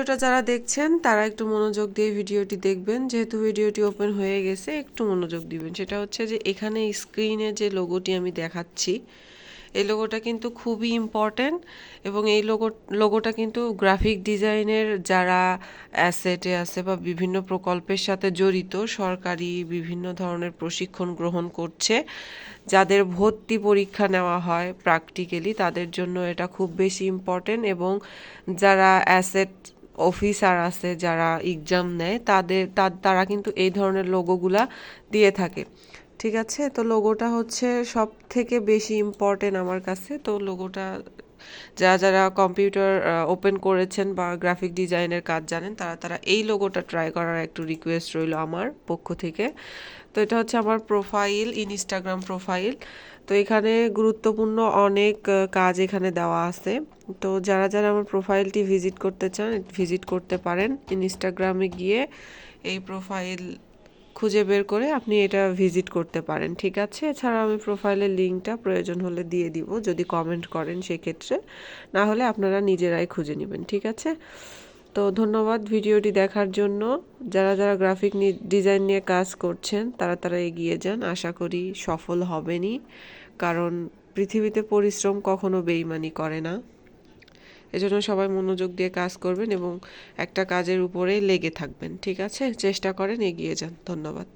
ভিডিওটা যারা দেখছেন তারা একটু মনোযোগ দিয়ে ভিডিওটি দেখবেন, যেহেতু ভিডিওটি ওপেন হয়ে গেছে একটু মনোযোগ দিবেন। সেটা হচ্ছে যে এখানে স্ক্রিনে যে লোগোটি আমি দেখাচ্ছি, এই লোগোটা কিন্তু খুবই ইম্পর্ট্যান্ট এবং এই লোগোটা কিন্তু গ্রাফিক ডিজাইনের যারা অ্যাসেটে আছে বা বিভিন্ন প্রকল্পের সাথে জড়িত, সরকারি বিভিন্ন ধরনের প্রশিক্ষণ গ্রহণ করছে, যাদের ভর্তি পরীক্ষা নেওয়া হয় প্র্যাকটিক্যালি, তাদের জন্য এটা খুব বেশি ইম্পর্ট্যান্ট। এবং যারা অ্যাসেট অফিসার আছে, যারা এক্সাম নেয়, তারা কিন্তু এই ধরনের লোগোগুলা দিয়ে থাকে। ঠিক আছে, তো লোগোটা হচ্ছে সব থেকে বেশি ইম্পর্টেন্ট আমার কাছে। তো লোগোটা যারা কম্পিউটার ওপেন করেছেন বা গ্রাফিক ডিজাইনের কাজ জানেন, তারা এই লোগোটা ট্রাই করার একটু রিকোয়েস্ট রইল আমার পক্ষ থেকে। তো এটা হচ্ছে আমার প্রোফাইল, ইনস্টাগ্রাম প্রোফাইল। তো এখানে গুরুত্বপূর্ণ অনেক কাজ এখানে দেওয়া আছে। তো যারা আমার প্রোফাইলটি ভিজিট করতে চান, ভিজিট করতে পারেন। ইনস্টাগ্রামে গিয়ে এই প্রোফাইল খুঁজে বের করে আপনি এটা ভিজিট করতে পারেন। ঠিক আছে, এছাড়া আমি প্রোফাইলের লিঙ্কটা প্রয়োজন হলে দিয়ে দিব যদি কমেন্ট করেন সেক্ষেত্রে, না হলে আপনারা নিজেরাই খুঁজে নেবেন। ঠিক আছে, তো ধন্যবাদ ভিডিওটি দেখার জন্য। যারা গ্রাফিক ডিজাইন নিয়ে কাজ করছেন তারা এগিয়ে যান, আশা করি সফল হবেনই, কারণ পৃথিবীতে পরিশ্রম কখনো বেইমানি করে না। এজন্য সবাই মনোযোগ দিয়ে কাজ করবেন এবং একটা কাজের উপরে লেগে থাকবেন। ঠিক আছে, চেষ্টা করেন, এগিয়ে যান। ধন্যবাদ।